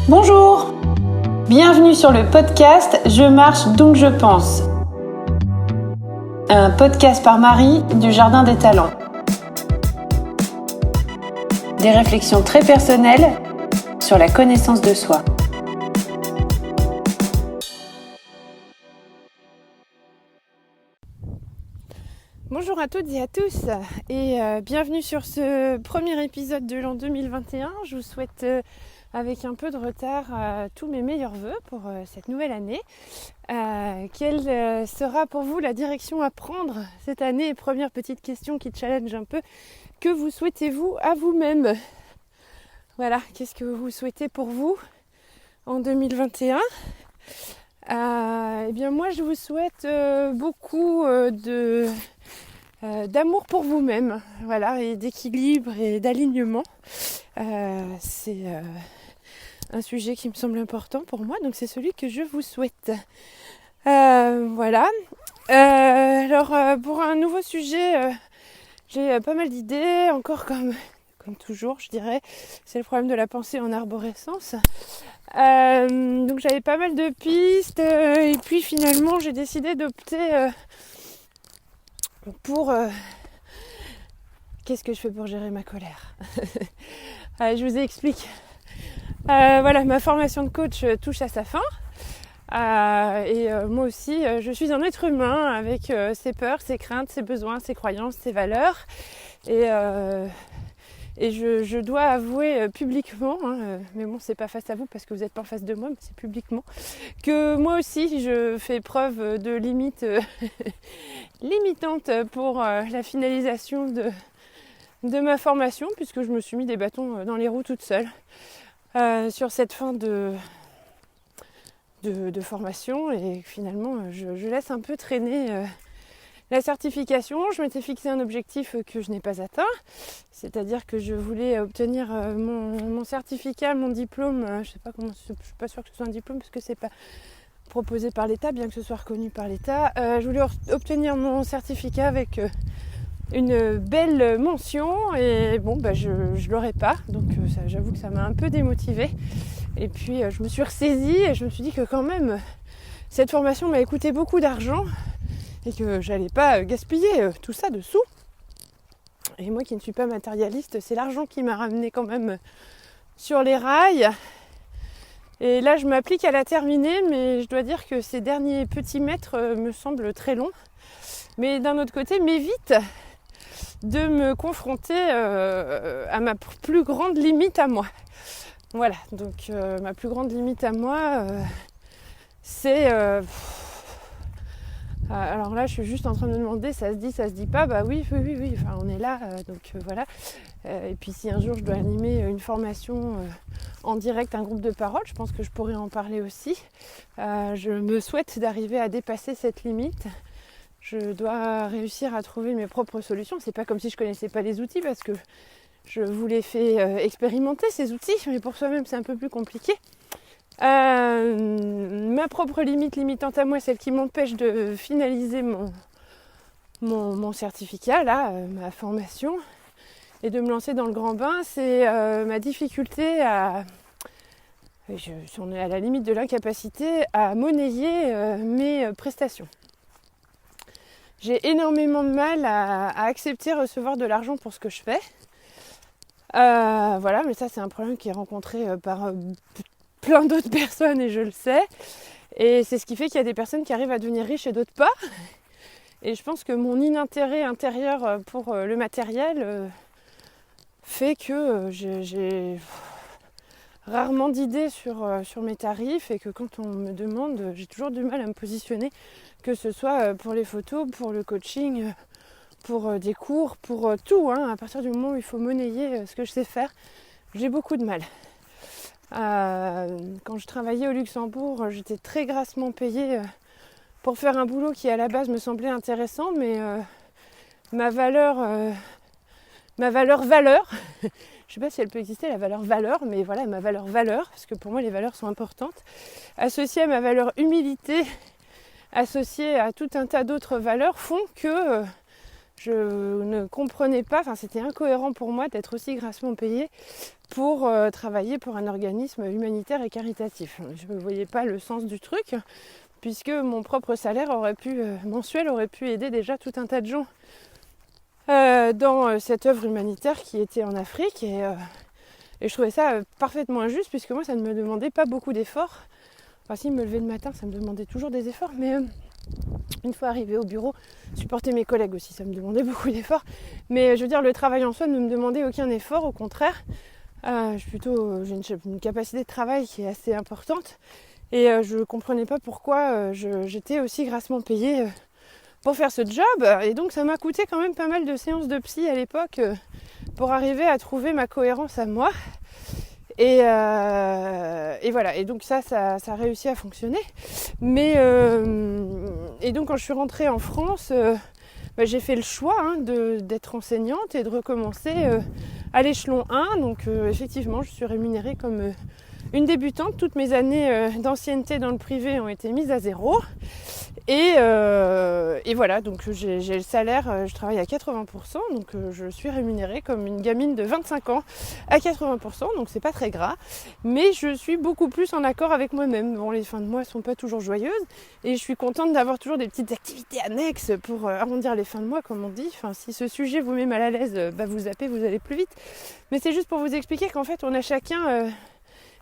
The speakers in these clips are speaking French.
Bonjour! Bienvenue sur le podcast Je marche donc je pense. Un podcast par Marie du Jardin des Talents. Des réflexions très personnelles sur la connaissance de soi. Bonjour à toutes et à tous et bienvenue sur ce premier épisode de l'an 2021. Je vous souhaite avec un peu de retard tous mes meilleurs vœux pour cette nouvelle année. Quelle sera pour vous la direction à prendre cette année? Première petite question qui challenge un peu. Que vous souhaitez-vous à vous-même? Voilà, qu'est-ce que vous souhaitez pour vous en 2021? Eh bien moi je vous souhaite beaucoup d'amour pour vous-même, voilà, et d'équilibre et d'alignement. C'est un sujet qui me semble important pour moi, donc c'est celui que je vous souhaite. Voilà. Alors pour un nouveau sujet, j'ai pas mal d'idées, encore comme toujours, je dirais. C'est le problème de la pensée en arborescence. Donc j'avais pas mal de pistes, et puis finalement j'ai décidé d'opter pour... Qu'est-ce que je fais pour gérer ma colère? Allez, je vous explique. Voilà, ma formation de coach touche à sa fin. Et moi aussi, je suis un être humain avec ses peurs, ses craintes, ses besoins, ses croyances, ses valeurs. Et je dois avouer publiquement, mais bon, c'est pas face à vous parce que vous n'êtes pas en face de moi, mais c'est publiquement, que moi aussi, je fais preuve de limites limitantes pour la finalisation de ma formation, puisque je me suis mis des bâtons dans les roues toute seule sur cette fin de formation, et finalement je laisse un peu traîner la certification. Je m'étais fixé un objectif que je n'ai pas atteint, c'est-à-dire que je voulais obtenir mon certificat, mon diplôme. Je suis pas sûre que ce soit un diplôme parce que c'est pas proposé par l'État, bien que ce soit reconnu par l'État. Je voulais obtenir mon certificat avec une belle mention, et bon, je l'aurais pas, donc j'avoue que ça m'a un peu démotivée. Et puis je me suis ressaisie et je me suis dit que quand même cette formation m'a coûté beaucoup d'argent et que j'allais pas gaspiller tout ça de sous. Et moi qui ne suis pas matérialiste, c'est l'argent qui m'a ramené quand même sur les rails. Et là je m'applique à la terminer, mais je dois dire que ces derniers petits mètres me semblent très longs. Mais d'un autre côté, m'évite de me confronter à ma plus grande limite à moi. Voilà, donc ma plus grande limite à moi, c'est... alors là, je suis juste en train de me demander, ça se dit, ça se dit pas? Bah oui, enfin on est là, donc voilà. Et puis si un jour je dois animer une formation en direct, un groupe de parole, je pense que je pourrais en parler aussi. Je me souhaite d'arriver à dépasser cette limite. Je dois réussir à trouver mes propres solutions. C'est pas comme si je connaissais pas les outils, parce que je vous les fais expérimenter ces outils, mais pour soi-même c'est un peu plus compliqué. Ma propre limite limitante à moi, celle qui m'empêche de finaliser mon certificat, là, ma formation, et de me lancer dans le grand bain, c'est ma difficulté on est à la limite de l'incapacité à monnayer mes prestations. J'ai énormément de mal à accepter recevoir de l'argent pour ce que je fais. Voilà, mais ça c'est un problème qui est rencontré par plein d'autres personnes, et je le sais. Et c'est ce qui fait qu'il y a des personnes qui arrivent à devenir riches et d'autres pas. Et je pense que mon inintérêt intérieur pour le matériel fait que j'ai rarement d'idées sur mes tarifs, et que quand on me demande, j'ai toujours du mal à me positionner, que ce soit pour les photos, pour le coaching, pour des cours, pour tout. À partir du moment où il faut monnayer ce que je sais faire, j'ai beaucoup de mal. Quand je travaillais au Luxembourg, j'étais très grassement payée pour faire un boulot qui à la base me semblait intéressant, mais ma valeur, je sais pas si elle peut exister, la valeur, mais voilà, ma valeur, parce que pour moi les valeurs sont importantes, associée à ma valeur humilité, associée à tout un tas d'autres valeurs, font que Je ne comprenais pas, c'était incohérent pour moi d'être aussi grassement payée pour travailler pour un organisme humanitaire et caritatif. Je ne voyais pas le sens du truc, puisque mon propre salaire mensuel aurait pu aider déjà tout un tas de gens dans cette œuvre humanitaire qui était en Afrique. Et je trouvais ça parfaitement injuste, puisque moi, ça ne me demandait pas beaucoup d'efforts. Enfin, si me lever le matin, ça me demandait toujours des efforts, mais une fois arrivée au bureau, supporter mes collègues aussi, ça me demandait beaucoup d'efforts. Mais je veux dire, le travail en soi ne me demandait aucun effort, au contraire. J'ai une capacité de travail qui est assez importante. Et je ne comprenais pas pourquoi j'étais aussi grassement payée pour faire ce job. Et donc ça m'a coûté quand même pas mal de séances de psy à l'époque pour arriver à trouver ma cohérence à moi. Et voilà, et donc ça a réussi à fonctionner. Et donc quand je suis rentrée en France, j'ai fait le choix d'être enseignante et de recommencer à l'échelon 1. Donc effectivement, je suis rémunérée comme une débutante. Toutes mes années d'ancienneté dans le privé ont été mises à zéro. Et voilà, donc j'ai le salaire, je travaille à 80%, donc je suis rémunérée comme une gamine de 25 ans à 80%, donc c'est pas très gras, mais je suis beaucoup plus en accord avec moi-même. Bon, les fins de mois sont pas toujours joyeuses, et je suis contente d'avoir toujours des petites activités annexes pour arrondir les fins de mois, comme on dit. Si ce sujet vous met mal à l'aise, vous zappez, vous allez plus vite. Mais c'est juste pour vous expliquer qu'en fait, on a chacun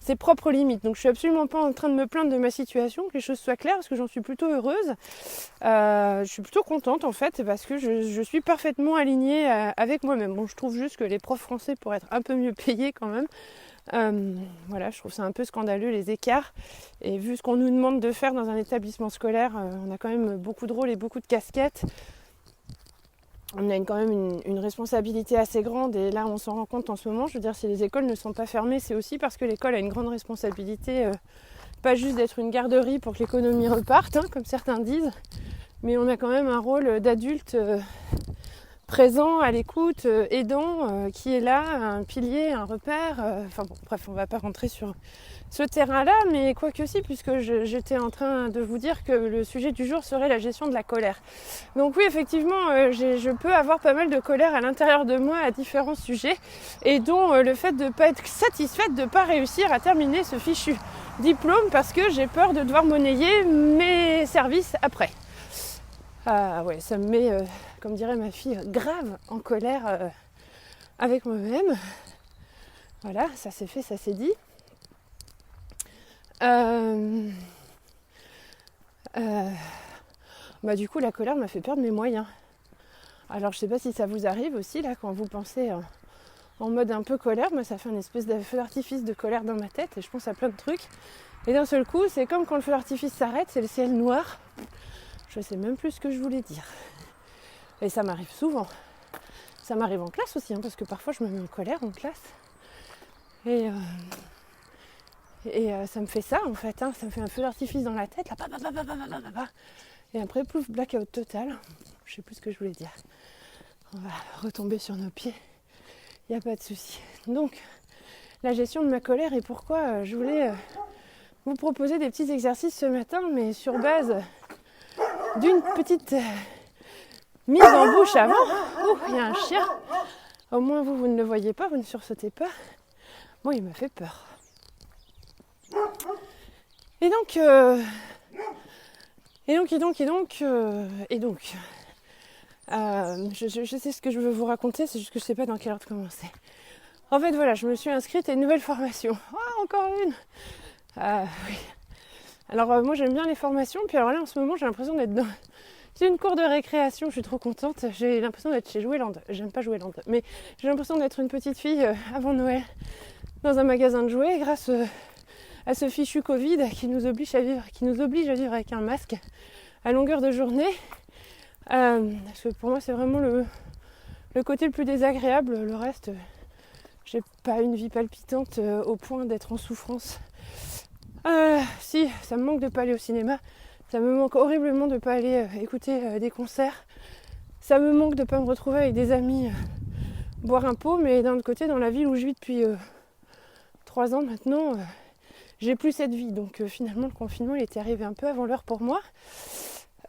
ses propres limites. Donc je suis absolument pas en train de me plaindre de ma situation, que les choses soient claires, parce que j'en suis plutôt heureuse. Je suis plutôt contente en fait, parce que je suis parfaitement alignée avec moi-même. Bon, je trouve juste que les profs français pourraient être un peu mieux payés quand même. Voilà, je trouve ça un peu scandaleux les écarts. Et vu ce qu'on nous demande de faire dans un établissement scolaire, on a quand même beaucoup de rôles et beaucoup de casquettes. On a quand même une responsabilité assez grande, et là on s'en rend compte en ce moment. Je veux dire, si les écoles ne sont pas fermées, c'est aussi parce que l'école a une grande responsabilité, pas juste d'être une garderie pour que l'économie reparte, comme certains disent, mais on a quand même un rôle d'adulte présent, à l'écoute, aidant, qui est là, un pilier, un repère. Bref, on ne va pas rentrer sur ce terrain-là, mais quoi que si, puisque j'étais en train de vous dire que le sujet du jour serait la gestion de la colère. Donc oui, effectivement, je peux avoir pas mal de colère à l'intérieur de moi à différents sujets, et dont le fait de ne pas être satisfaite, de ne pas réussir à terminer ce fichu diplôme, parce que j'ai peur de devoir monnayer mes services après. Ouais, ça me met, comme dirait ma fille, grave en colère avec moi-même. Voilà, ça c'est fait, ça c'est dit. Du coup, la colère m'a fait perdre mes moyens. Alors, je sais pas si ça vous arrive aussi, là, quand vous pensez en mode un peu colère. Moi, ça fait une espèce de feu d'artifice de colère dans ma tête, et je pense à plein de trucs. Et d'un seul coup, c'est comme quand le feu d'artifice s'arrête, c'est le ciel noir. Je sais même plus ce que je voulais dire. Et ça m'arrive souvent. Ça m'arrive en classe aussi, parce que parfois, je me mets en colère en classe. Et ça me fait ça en fait, ça me fait un feu d'artifice dans la tête, là, et après pouf, blackout total. Je sais plus ce que je voulais dire. On va retomber sur nos pieds, il n'y a pas de souci. Donc la gestion de ma colère, et pourquoi je voulais vous proposer des petits exercices ce matin, mais sur base d'une petite mise en bouche avant. Oh, il y a un chien. Au moins vous ne le voyez pas, vous ne sursautez pas. Moi, il m'a fait peur. Et donc, je sais ce que je veux vous raconter, c'est juste que je ne sais pas dans quelle heure de commencer. En fait, voilà, je me suis inscrite à une nouvelle formation. Ah, encore une. Oui. Alors, moi, j'aime bien les formations, puis alors là, en ce moment, j'ai l'impression d'être dans une cour de récréation. Je suis trop contente. J'ai l'impression d'être chez Joueland. J'aime pas Joueland, mais j'ai l'impression d'être une petite fille avant Noël dans un magasin de jouets, grâce à ce fichu Covid qui nous oblige à vivre avec un masque à longueur de journée. Parce que pour moi, c'est vraiment le côté le plus désagréable. Le reste, j'ai pas une vie palpitante au point d'être en souffrance. Si, ça me manque de pas aller au cinéma. Ça me manque horriblement de pas aller écouter des concerts. Ça me manque de pas me retrouver avec des amis boire un pot. Mais d'un autre côté, dans la ville où je vis depuis 3 ans maintenant, j'ai plus cette vie. Donc finalement, le confinement, il était arrivé un peu avant l'heure pour moi.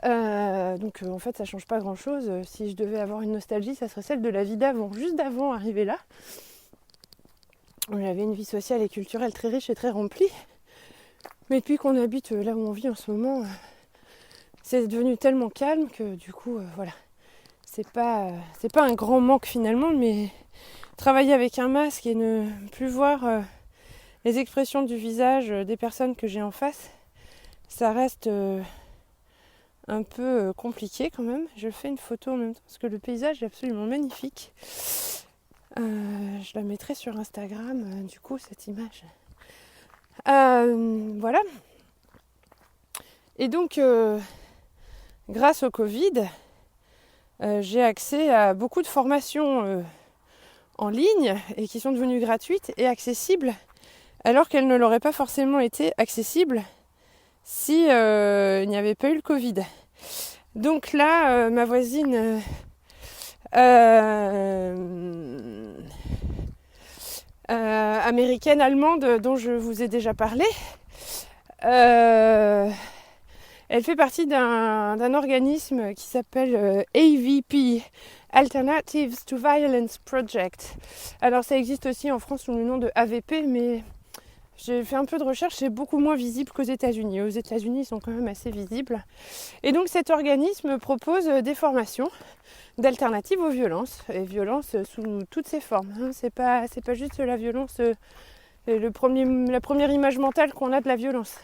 Donc en fait ça change pas grand chose. Si je devais avoir une nostalgie, ça serait celle de la vie d'avant, juste d'avant arriver là. J'avais une vie sociale et culturelle très riche et très remplie. Mais depuis qu'on habite là où on vit en ce moment, c'est devenu tellement calme que du coup voilà. C'est pas un grand manque finalement, mais travailler avec un masque et ne plus voir les expressions du visage des personnes que j'ai en face, ça reste un peu compliqué quand même. Je fais une photo en même temps parce que le paysage est absolument magnifique. Je la mettrai sur Instagram, du coup, cette image. Voilà. Et donc, grâce au Covid, j'ai accès à beaucoup de formations en ligne et qui sont devenues gratuites et accessibles, alors qu'elles ne l'auraient pas forcément été accessibles si il n'y avait pas eu le Covid. Donc là, ma voisine américaine, allemande, dont je vous ai déjà parlé, elle fait partie d'un organisme qui s'appelle AVP, Alternatives to Violence Project. Alors ça existe aussi en France sous le nom de AVP, mais j'ai fait un peu de recherche, c'est beaucoup moins visible qu'aux États-Unis. Aux États-Unis, ils sont quand même assez visibles. Et donc cet organisme propose des formations d'alternatives aux violences, et violences sous toutes ses formes. Hein. C'est pas juste la violence, la première image mentale qu'on a de la violence.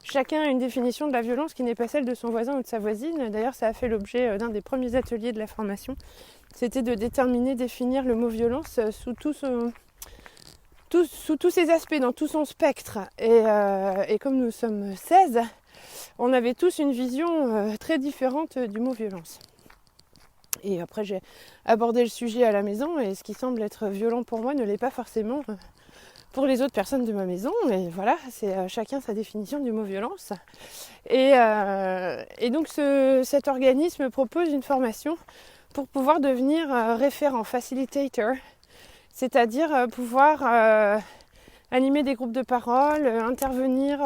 Chacun a une définition de la violence qui n'est pas celle de son voisin ou de sa voisine. D'ailleurs, ça a fait l'objet d'un des premiers ateliers de la formation. C'était de définir le mot violence sous tous ses aspects, dans tout son spectre. Et comme nous sommes 16, on avait tous une vision très différente du mot violence. Et après, j'ai abordé le sujet à la maison, et ce qui semble être violent pour moi ne l'est pas forcément pour les autres personnes de ma maison. Et voilà, c'est chacun sa définition du mot violence. Et donc cet organisme propose une formation pour pouvoir devenir référent, facilitator, c'est-à-dire pouvoir animer des groupes de parole, intervenir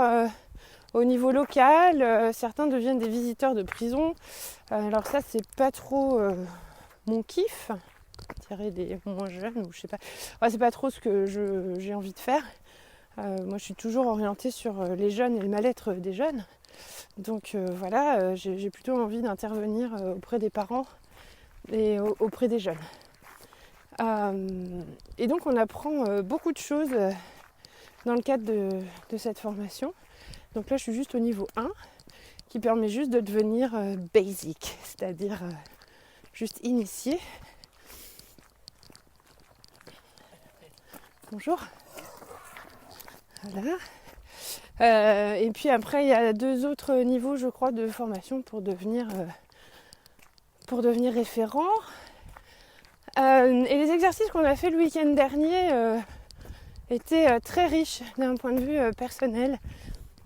au niveau local. Certains deviennent des visiteurs de prison. Alors ça, c'est pas trop mon kiff. Tirer des moins jeunes, ou je sais pas. Ouais, c'est pas trop ce que j'ai envie de faire. Moi, je suis toujours orientée sur les jeunes et le mal-être des jeunes. Donc voilà, j'ai plutôt envie d'intervenir auprès des parents et auprès des jeunes. Et donc, on apprend beaucoup de choses dans le cadre de cette formation. Donc là, je suis juste au niveau 1, qui permet juste de devenir basic, c'est-à-dire juste initié. Bonjour. Voilà. Et puis après, il y a 2 autres niveaux, je crois, de formation pour devenir référent. Et les exercices qu'on a fait le week-end dernier étaient très riches d'un point de vue personnel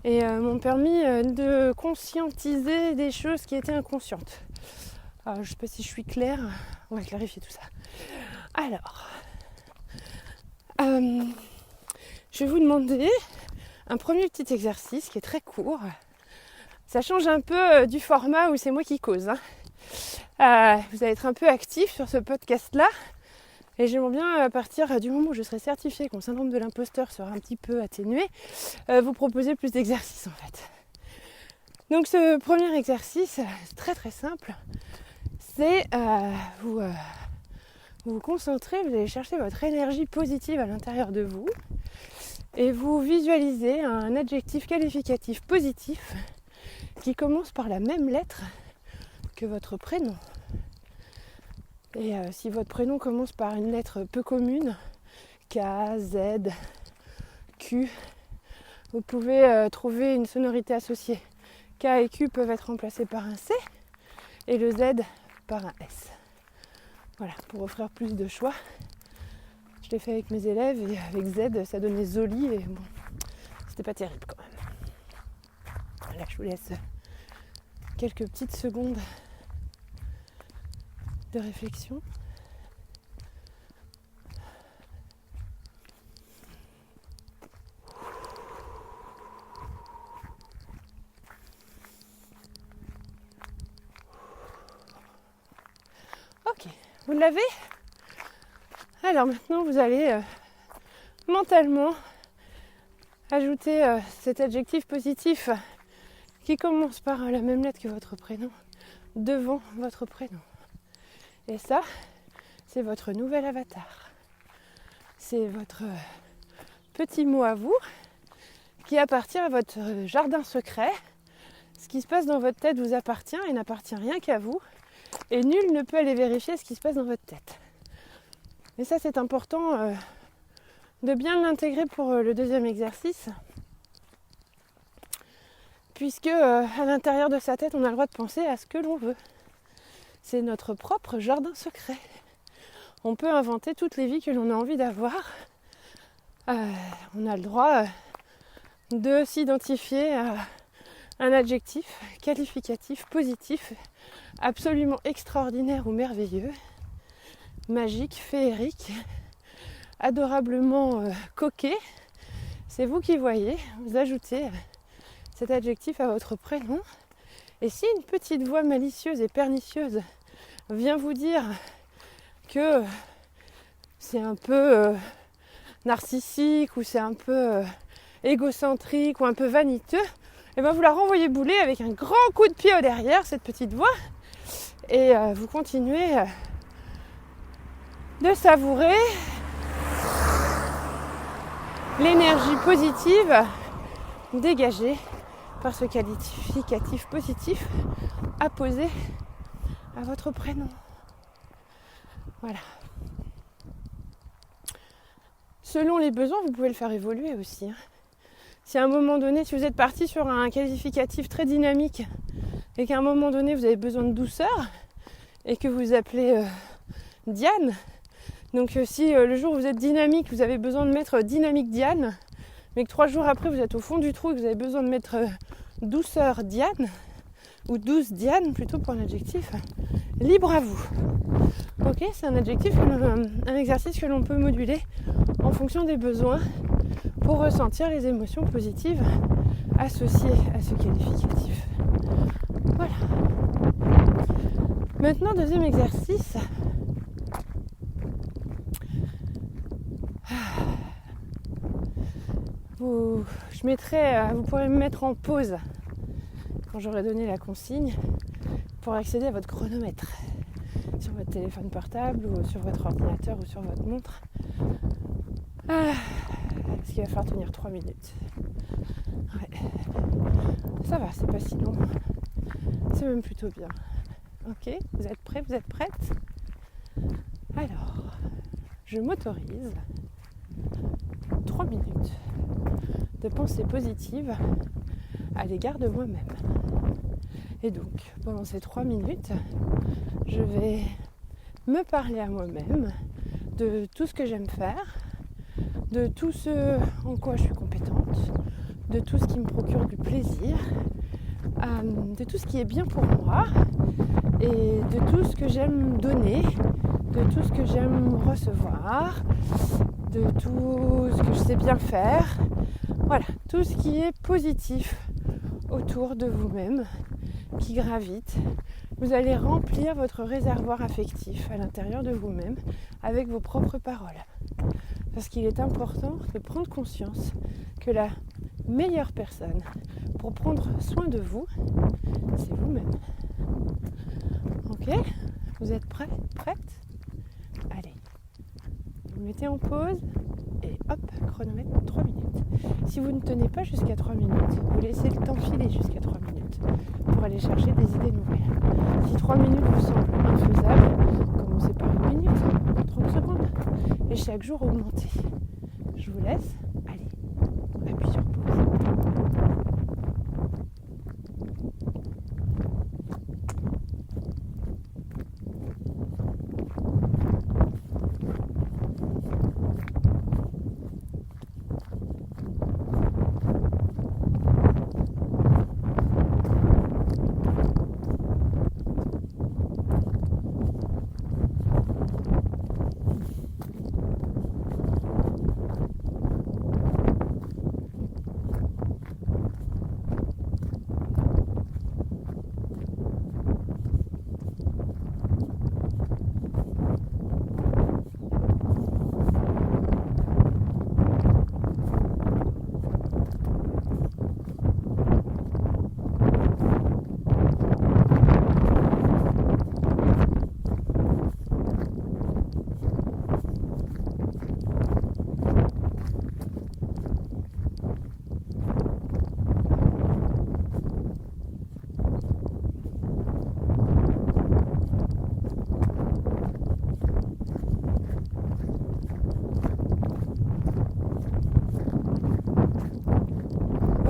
et m'ont permis de conscientiser des choses qui étaient inconscientes. Alors, je ne sais pas si je suis claire, on va clarifier tout ça. Alors, je vais vous demander un premier petit exercice qui est très court. Ça change un peu du format où c'est moi qui cause. Vous allez être un peu actif sur ce podcast-là. Et j'aimerais bien, à partir du moment où je serai certifiée, que mon syndrome de l'imposteur sera un petit peu atténué, vous proposer plus d'exercices en fait. Donc ce premier exercice, c'est très très simple. C'est vous vous concentrez, vous allez chercher votre énergie positive à l'intérieur de vous et vous visualisez un adjectif qualificatif positif qui commence par la même lettre que votre prénom. Et si votre prénom commence par une lettre peu commune, K, Z, Q, vous pouvez trouver une sonorité associée. K et Q peuvent être remplacés par un C et le Z par un S. Voilà, pour offrir plus de choix. Je l'ai fait avec mes élèves et avec Z, ça donnait Zoli et bon, c'était pas terrible quand même. Là, je vous laisse quelques petites secondes de réflexion. Vous l'avez ? Alors maintenant, vous allez mentalement ajouter cet adjectif positif qui commence par la même lettre que votre prénom devant votre prénom. Et ça, c'est votre nouvel avatar. C'est votre petit mot à vous qui appartient à votre jardin secret. Ce qui se passe dans votre tête vous appartient et n'appartient rien qu'à vous. Et nul ne peut aller vérifier ce qui se passe dans votre tête. Et ça, c'est important de bien l'intégrer pour le deuxième exercice. Puisque à l'intérieur de sa tête, on a le droit de penser à ce que l'on veut. C'est notre propre jardin secret. On peut inventer toutes les vies que l'on a envie d'avoir. On a le droit de s'identifier à un adjectif qualificatif, positif, absolument extraordinaire ou merveilleux, magique, féerique, adorablement coquet. C'est vous qui voyez, vous ajoutez cet adjectif à votre prénom. Et si une petite voix malicieuse et pernicieuse vient vous dire que c'est un peu narcissique ou c'est un peu égocentrique ou un peu vaniteux, et bien vous la renvoyez bouler avec un grand coup de pied au derrière, cette petite voix, et vous continuez de savourer l'énergie positive dégagée par ce qualificatif positif apposé à votre prénom. Voilà. Selon les besoins, vous pouvez le faire évoluer aussi. Si à un moment donné, si vous êtes parti sur un qualificatif très dynamique et qu'à un moment donné, vous avez besoin de douceur et que vous appelez Diane, donc si le jour où vous êtes dynamique, vous avez besoin de mettre dynamique Diane, mais que 3 jours après, vous êtes au fond du trou et que vous avez besoin de mettre douceur Diane, ou douce Diane plutôt pour un adjectif, libre à vous. Ok, c'est un adjectif, un exercice que l'on peut moduler en fonction des besoins pour ressentir les émotions positives associées à ce qualificatif. Voilà. Maintenant, deuxième exercice. Vous pourrez me mettre en pause quand j'aurai donné la consigne pour accéder à votre chronomètre sur votre téléphone portable ou sur votre ordinateur ou sur votre montre. Parce qu'il va falloir tenir 3 minutes. Ouais. Ça va, c'est pas si long. C'est même plutôt bien. Ok, vous êtes prêts, vous êtes prêtes ? Alors, je m'autorise 3 minutes de pensée positive à l'égard de moi-même. Et donc, pendant ces 3 minutes, je vais me parler à moi-même de tout ce que j'aime faire, de tout ce en quoi je suis compétente, de tout ce qui me procure du plaisir, de tout ce qui est bien pour moi et de tout ce que j'aime donner, de tout ce que j'aime recevoir, de tout ce que je sais bien faire. Voilà, tout ce qui est positif autour de vous-même, qui gravite. Vous allez remplir votre réservoir affectif à l'intérieur de vous-même avec vos propres paroles. Parce qu'il est important de prendre conscience que la meilleure personne pour prendre soin de vous, c'est vous-même. Ok ? Vous êtes prêts ? Prêtes ? Allez. Vous mettez en pause et hop, chronomètre 3 minutes. Si vous ne tenez pas jusqu'à 3 minutes, vous laissez le temps filer jusqu'à 3 minutes pour aller chercher des idées nouvelles. Si 3 minutes vous semblent infaisables, commencez par 1 minute, 30 secondes, et chaque jour augmentez. Je vous laisse, allez, appuyez sur pause.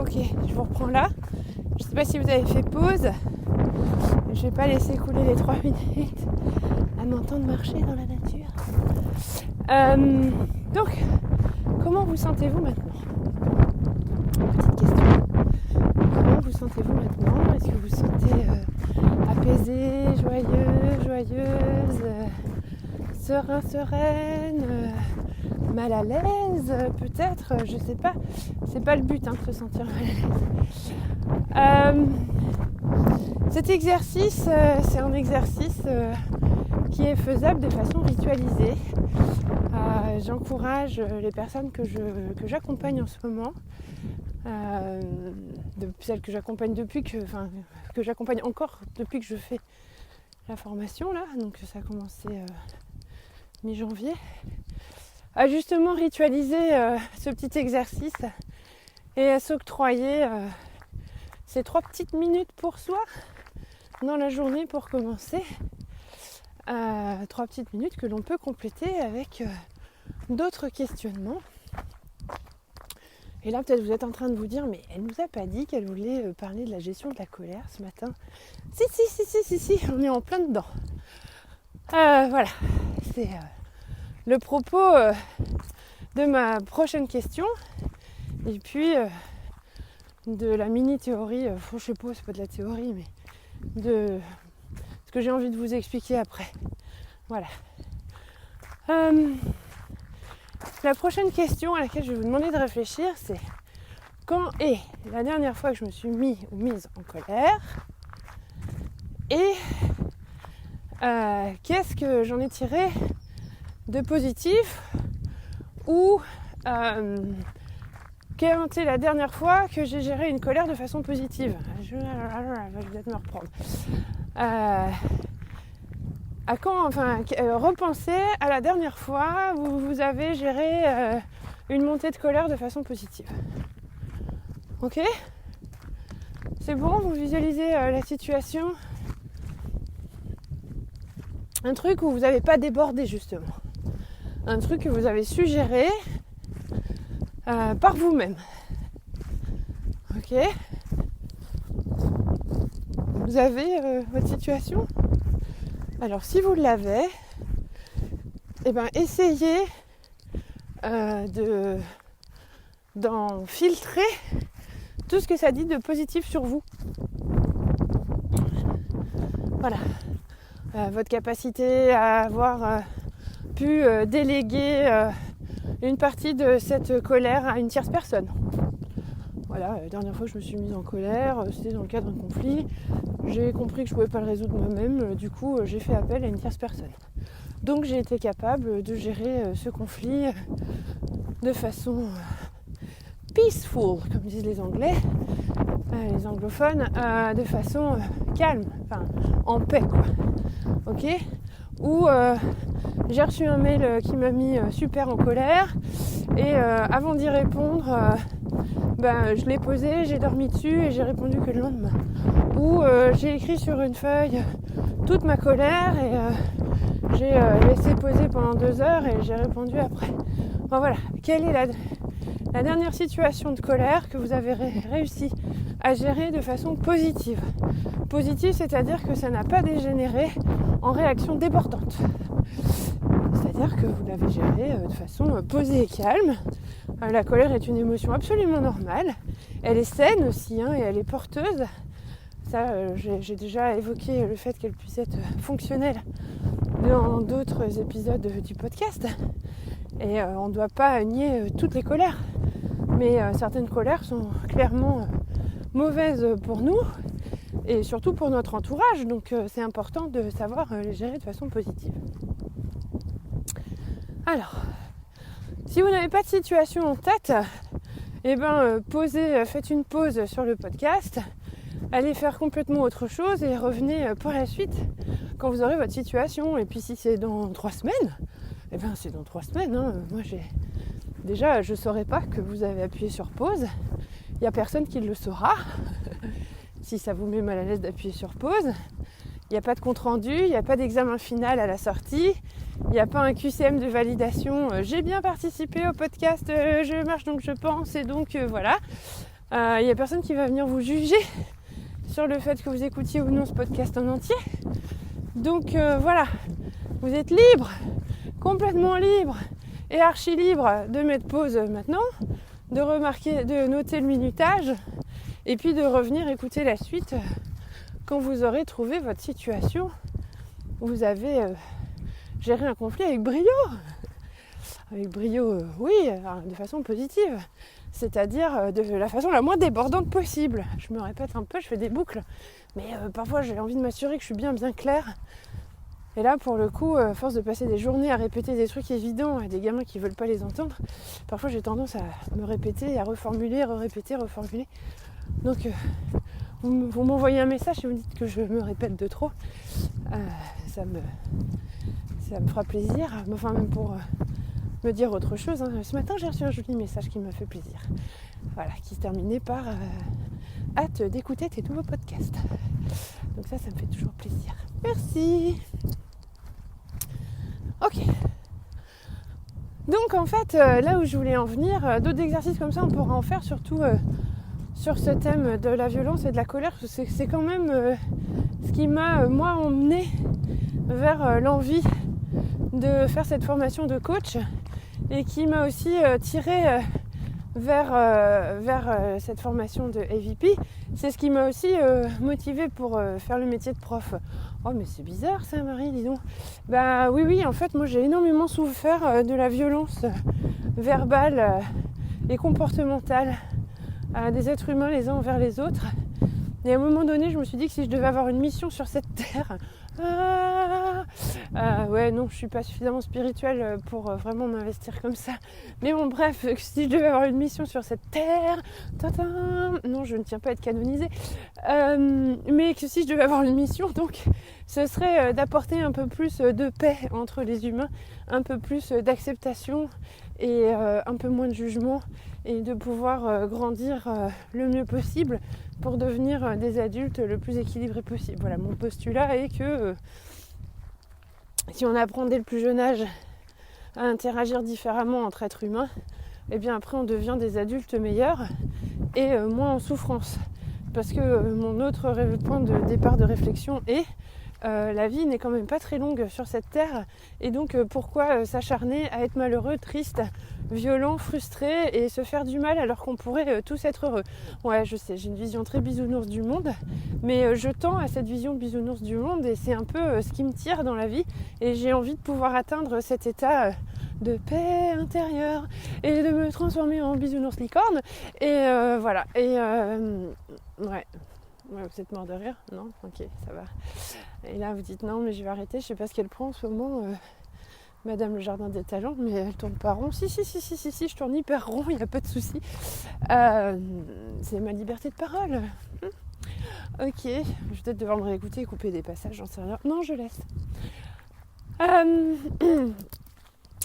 Ok, je vous reprends là. Je ne sais pas si vous avez fait pause. Je vais pas laisser couler les 3 minutes à m'entendre marcher dans la nature. Donc, comment vous sentez-vous maintenant ? Petite question. Comment vous sentez-vous maintenant ? Est-ce que vous vous sentez apaisé, joyeuse, serein, sereine, mal à l'aise peut-être, je sais pas. C'est pas le but de se sentir mal à l'aise. Cet exercice, c'est un exercice qui est faisable de façon ritualisée. J'encourage les personnes que j'accompagne en ce moment, celles que j'accompagne que j'accompagne encore depuis que je fais la formation là, donc ça a commencé mi-janvier, à justement ritualiser ce petit exercice et à s'octroyer ces 3 petites minutes pour soi dans la journée pour commencer. 3 petites minutes que l'on peut compléter avec d'autres questionnements. Et là peut-être vous êtes en train de vous dire, mais elle nous a pas dit qu'elle voulait parler de la gestion de la colère ce matin. Si, on est en plein dedans. Voilà, c'est le propos de ma prochaine question. Et puis de la mini-théorie, je sais pas, c'est pas de la théorie, mais de ce que j'ai envie de vous expliquer après. Voilà. La prochaine question à laquelle je vais vous demander de réfléchir, c'est quand est la dernière fois que je me suis mis ou mise en colère et qu'est-ce que j'en ai tiré de positif ou quelle était la dernière fois que j'ai géré une colère de façon positive. Je vais peut-être me reprendre. Repensez à la dernière fois où vous avez géré une montée de colère de façon positive. Ok ? C'est bon, vous visualisez la situation ? Un truc où vous n'avez pas débordé justement. Un truc que vous avez su gérer par vous-même. Ok ? Vous avez votre situation ? Alors si vous l'avez, essayez d'en filtrer tout ce que ça dit de positif sur vous. Voilà. Votre capacité à avoir pu déléguer une partie de cette colère à une tierce personne. Voilà, la dernière fois que je me suis mise en colère, c'était dans le cadre d'un conflit. J'ai compris que je ne pouvais pas le résoudre moi-même, du coup j'ai fait appel à une tierce personne. Donc j'ai été capable de gérer ce conflit de façon peaceful, comme disent les Anglais, les anglophones, de façon calme, enfin en paix quoi. Ok ? Ou j'ai reçu un mail qui m'a mis super en colère et avant d'y répondre, je l'ai posé, j'ai dormi dessus et j'ai répondu que le lendemain. Ou j'ai écrit sur une feuille toute ma colère et j'ai laissé poser pendant 2 heures et j'ai répondu après. Bon, voilà, quelle est la dernière situation de colère que vous avez réussi à gérer de façon positive ? Positive, c'est-à-dire que ça n'a pas dégénéré en réaction débordante. C'est-à-dire que vous l'avez géré de façon posée et calme. La colère est une émotion absolument normale. Elle est saine aussi et elle est porteuse. Ça, j'ai déjà évoqué le fait qu'elle puisse être fonctionnelle dans d'autres épisodes du podcast. Et on ne doit pas nier toutes les colères. Mais certaines colères sont clairement mauvaises pour nous et surtout pour notre entourage. Donc c'est important de savoir les gérer de façon positive. Alors, si vous n'avez pas de situation en tête, faites une pause sur le podcast, allez faire complètement autre chose et revenez pour la suite quand vous aurez votre situation. Et puis si c'est dans 3 semaines, c'est dans 3 semaines. Moi je ne saurais pas que vous avez appuyé sur pause. Il n'y a personne qui le saura. Si ça vous met mal à l'aise d'appuyer sur pause, il n'y a pas de compte rendu, il n'y a pas d'examen final à la sortie. Il n'y a pas un QCM de validation. J'ai bien participé au podcast, je marche donc je pense et donc voilà. Il n'y a personne qui va venir vous juger sur le fait que vous écoutiez ou non ce podcast en entier. Donc voilà, vous êtes libre, complètement libre et archi libre de mettre pause maintenant, de remarquer, de noter le minutage et puis de revenir écouter la suite quand vous aurez trouvé votre situation. Vous avez géré un conflit avec brio. Avec brio, oui, de façon positive. C'est-à-dire de la façon la moins débordante possible. Je me répète un peu, je fais des boucles. Mais parfois, j'ai envie de m'assurer que je suis bien claire. Et là, pour le coup, à force de passer des journées à répéter des trucs évidents à des gamins qui ne veulent pas les entendre, parfois j'ai tendance à me répéter, à reformuler, reformuler. Donc, vous m'envoyez un message et vous dites que je me répète de trop. Ça me fera plaisir. Enfin, même pour me dire autre chose. Ce matin, j'ai reçu un joli message qui m'a fait plaisir. Voilà, qui se terminait par hâte d'écouter tes nouveaux podcasts. Donc ça me fait toujours plaisir. Merci. Ok. Donc en fait, là où je voulais en venir, d'autres exercices comme ça, on pourra en faire surtout sur ce thème de la violence et de la colère. C'est quand même ce qui m'a, moi, emmené vers l'envie de faire cette formation de coach et qui m'a aussi tiré vers cette formation de AVP. C'est ce qui m'a aussi motivée pour faire le métier de prof. Oh mais c'est bizarre ça Marie, dis donc. Bah oui, en fait moi j'ai énormément souffert de la violence verbale et comportementale des êtres humains les uns envers les autres. Et à un moment donné je me suis dit que si je devais avoir une mission sur cette terre, ouais non je suis pas suffisamment spirituelle pour vraiment m'investir comme ça, mais bon bref, si je devais avoir une mission sur cette terre, non je ne tiens pas à être canonisée, mais que si je devais avoir une mission donc ce serait d'apporter un peu plus de paix entre les humains, un peu plus d'acceptation et un peu moins de jugement, et de pouvoir grandir le mieux possible pour devenir des adultes le plus équilibrés possible. Voilà, mon postulat est que si on apprend dès le plus jeune âge à interagir différemment entre êtres humains, et bien après on devient des adultes meilleurs et moins en souffrance. Parce que mon autre point de départ de réflexion est la vie n'est quand même pas très longue sur cette terre, et donc pourquoi s'acharner à être malheureux, triste, violent, frustré et se faire du mal alors qu'on pourrait tous être heureux. Ouais, je sais, j'ai une vision très bisounours du monde, mais je tends à cette vision bisounours du monde et c'est un peu ce qui me tire dans la vie, et j'ai envie de pouvoir atteindre cet état de paix intérieure et de me transformer en bisounours licorne, et voilà, et ouais. Ouais, vous êtes mort de rire? Non? Ok, ça va. Et là, vous dites non, mais je vais arrêter. Je sais pas ce qu'elle prend en ce moment, Madame le Jardin des Talents, mais elle tourne pas rond. Si, je tourne hyper rond, il n'y a pas de souci. C'est ma liberté de parole. Ok, je vais peut-être devoir me réécouter et couper des passages, j'en sais rien. Non, je laisse.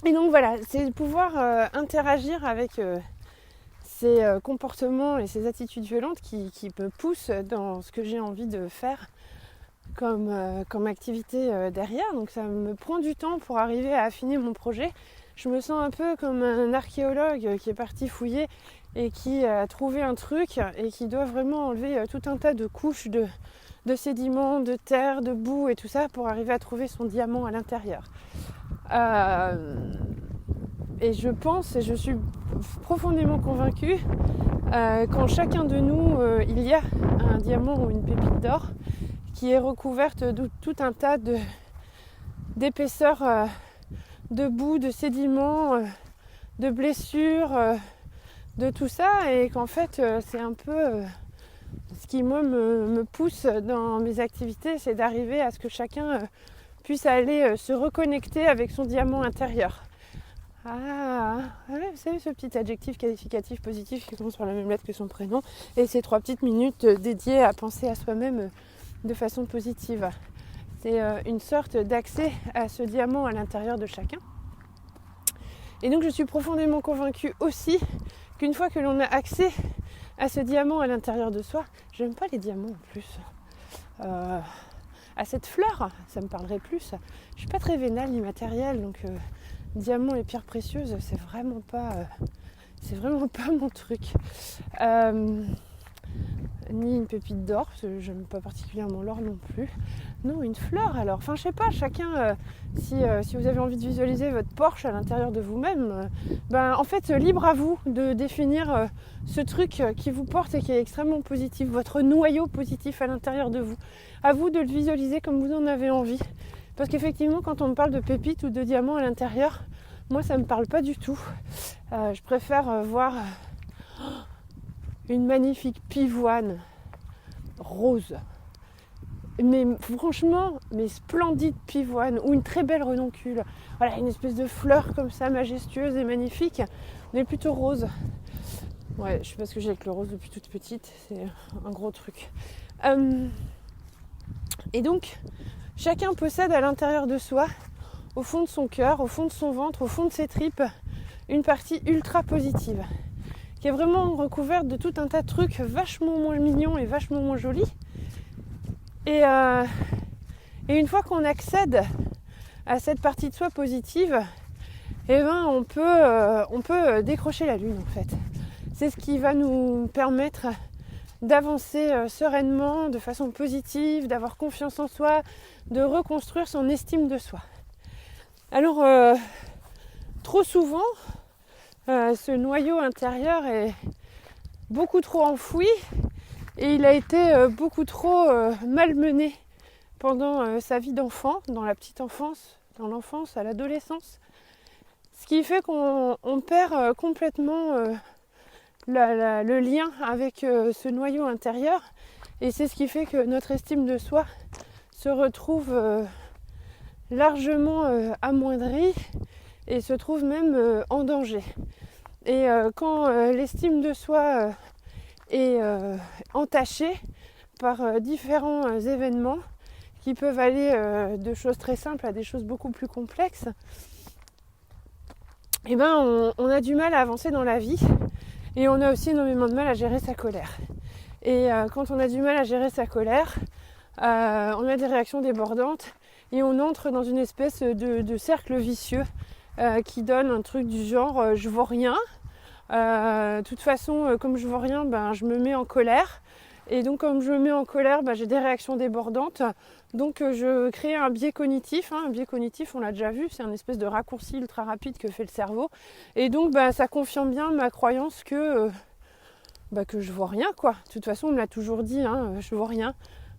Et donc voilà, c'est de pouvoir interagir avec ces comportements et ces attitudes violentes qui me poussent dans ce que j'ai envie de faire comme activité derrière. Donc ça me prend du temps pour arriver à affiner mon projet. Je me sens un peu comme un archéologue qui est parti fouiller et qui a trouvé un truc et qui doit vraiment enlever tout un tas de couches de sédiments, de terre, de boue et tout ça pour arriver à trouver son diamant à l'intérieur. Et je pense, et je suis profondément convaincue qu'en chacun de nous, il y a un diamant ou une pépite d'or qui est recouverte de tout un tas d'épaisseurs, de boue, de sédiments, de blessures, de tout ça, et qu'en fait c'est un peu ce qui moi me pousse dans mes activités, c'est d'arriver à ce que chacun puisse aller se reconnecter avec son diamant intérieur. Ah, vous savez ce petit adjectif qualificatif positif qui commence par la même lettre que son prénom, et ces 3 petites minutes dédiées à penser à soi-même de façon positive. C'est une sorte d'accès à ce diamant à l'intérieur de chacun. Et donc je suis profondément convaincue aussi qu'une fois que l'on a accès à ce diamant à l'intérieur de soi, j'aime pas les diamants en plus, à cette fleur, ça me parlerait plus. Je suis pas très vénale ni matérielle, donc diamants et pierres précieuses, c'est vraiment pas C'est vraiment pas mon truc. Ni une pépite d'or, parce que j'aime pas particulièrement l'or non plus. Non, une fleur alors. Enfin, je sais pas, chacun, si vous avez envie de visualiser votre Porsche à l'intérieur de vous-même, en fait, libre à vous de définir ce truc qui vous porte et qui est extrêmement positif, votre noyau positif à l'intérieur de vous. À vous de le visualiser comme vous en avez envie. Parce qu'effectivement, quand on me parle de pépites ou de diamants à l'intérieur, moi, ça me parle pas du tout. Je préfère voir une magnifique pivoine rose. Mais franchement, splendide pivoine ou une très belle renoncule. Voilà, une espèce de fleur comme ça, majestueuse et magnifique, mais plutôt rose. Ouais, je sais pas ce que j'ai avec le rose depuis toute petite, c'est un gros truc. Et donc, chacun possède à l'intérieur de soi, au fond de son cœur, au fond de son ventre, au fond de ses tripes, une partie ultra positive, qui est vraiment recouverte de tout un tas de trucs vachement moins mignons et vachement moins jolis. Et une fois qu'on accède à cette partie de soi positive, on peut décrocher la lune en fait. C'est ce qui va nous permettre d'avancer sereinement, de façon positive, d'avoir confiance en soi, de reconstruire son estime de soi. Alors, trop souvent, ce noyau intérieur est beaucoup trop enfoui et il a été beaucoup trop malmené pendant sa vie d'enfant, dans la petite enfance, dans l'enfance, à l'adolescence. Ce qui fait qu'on perd complètement le lien avec ce noyau intérieur. Et c'est ce qui fait que notre estime de soi se retrouve largement amoindrie et se trouve même en danger. Et quand l'estime de soi est entachée par différents événements qui peuvent aller de choses très simples à des choses beaucoup plus complexes, on a du mal à avancer dans la vie et on a aussi énormément de mal à gérer sa colère. Et quand on a du mal à gérer sa colère, on a des réactions débordantes et on entre dans une espèce de cercle vicieux qui donne un truc du genre je vaux rien. De toute façon, comme je vaux rien, je me mets en colère. Et donc comme je me mets en colère, j'ai des réactions débordantes. Donc je crée un biais cognitif. Un biais cognitif, on l'a déjà vu, c'est un espèce de raccourci ultra rapide que fait le cerveau. Et donc ça confirme bien ma croyance que je vaux rien quoi. De toute façon, on me l'a toujours dit, je vaux rien.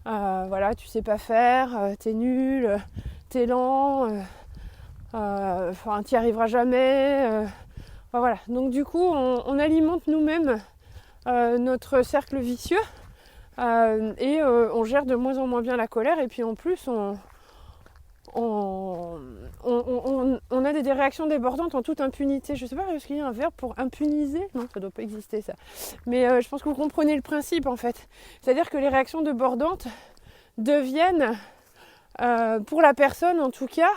Voilà, tu sais pas faire, t'es nul, t'es lent, t'y arriveras jamais. Voilà. Donc du coup, on alimente nous-mêmes notre cercle vicieux et on gère de moins en moins bien la colère. Et puis en plus, on a des réactions débordantes en toute impunité. Je sais pas, est-ce qu'il y a un verbe pour impuniser ? Non, ça doit pas exister ça. Mais je pense que vous comprenez le principe en fait. C'est-à-dire que les réactions débordantes deviennent, pour la personne en tout cas,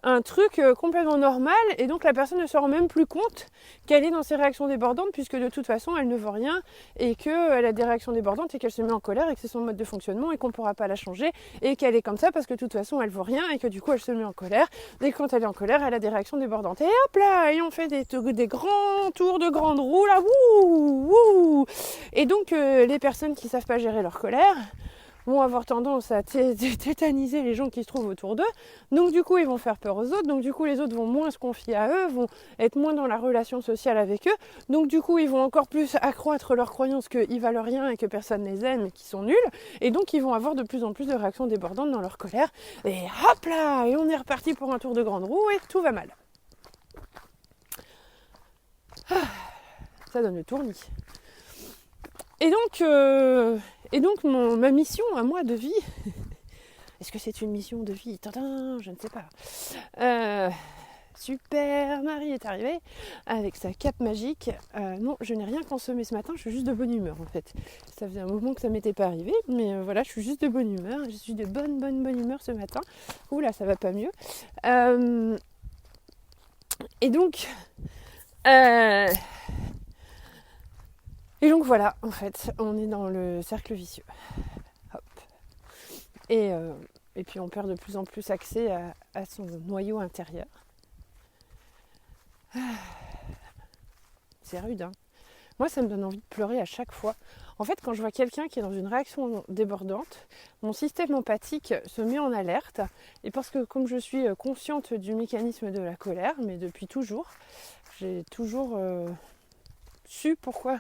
un truc complètement normal, et donc la personne ne se rend même plus compte qu'elle est dans ses réactions débordantes, puisque de toute façon elle ne vaut rien et qu'elle a des réactions débordantes et qu'elle se met en colère et que c'est son mode de fonctionnement et qu'on ne pourra pas la changer et qu'elle est comme ça parce que de toute façon elle vaut rien et que du coup elle se met en colère, et quand elle est en colère elle a des réactions débordantes, et hop là, et on fait des grands tours de grande roue là, wouh, wouh. Et donc les personnes qui savent pas gérer leur colère vont avoir tendance à tétaniser les gens qui se trouvent autour d'eux. Donc du coup, ils vont faire peur aux autres. Donc du coup, les autres vont moins se confier à eux, vont être moins dans la relation sociale avec eux. Donc du coup, ils vont encore plus accroître leur croyance qu'ils valent rien et que personne les aime et qu'ils sont nuls. Et donc, ils vont avoir de plus en plus de réactions débordantes dans leur colère. Et hop là, et on est reparti pour un tour de grande roue et tout va mal. Ça donne le tournis. Et donc ma mission à moi de vie, est-ce que c'est une mission de vie ? Tadam, je ne sais pas. Super, Marie est arrivée avec sa cape magique. Non, je n'ai rien consommé ce matin, je suis juste de bonne humeur en fait. Ça faisait un moment que ça m'était pas arrivé, mais voilà, je suis juste de bonne humeur. Je suis de bonne humeur ce matin. Oula, ça va pas mieux. Et donc voilà, en fait, on est dans le cercle vicieux. Hop. Et puis on perd de plus en plus accès à son noyau intérieur. c'est rude, hein. Moi, ça me donne envie de pleurer à chaque fois. En fait, quand je vois quelqu'un qui est dans une réaction débordante, mon système empathique se met en alerte. Et parce que comme je suis consciente du mécanisme de la colère, mais depuis toujours, j'ai toujours su pourquoi,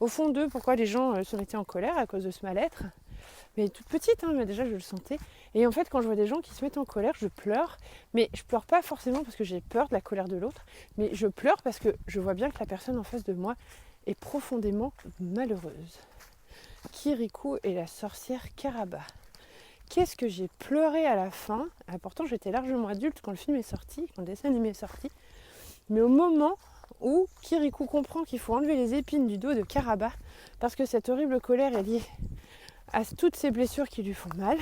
au fond d'eux, pourquoi les gens se mettaient en colère à cause de ce mal-être. Mais toute petite, hein, mais déjà je le sentais. Et en fait, quand je vois des gens qui se mettent en colère, je pleure. Mais je pleure pas forcément parce que j'ai peur de la colère de l'autre, mais je pleure parce que je vois bien que la personne en face de moi est profondément malheureuse. Kirikou et la sorcière Karaba. Qu'est-ce que j'ai pleuré à la fin. Pourtant, j'étais largement adulte quand le film est sorti, quand le dessin animé est sorti. Mais au moment où Kirikou comprend qu'il faut enlever les épines du dos de Karaba, parce que cette horrible colère est liée à toutes ces blessures qui lui font mal,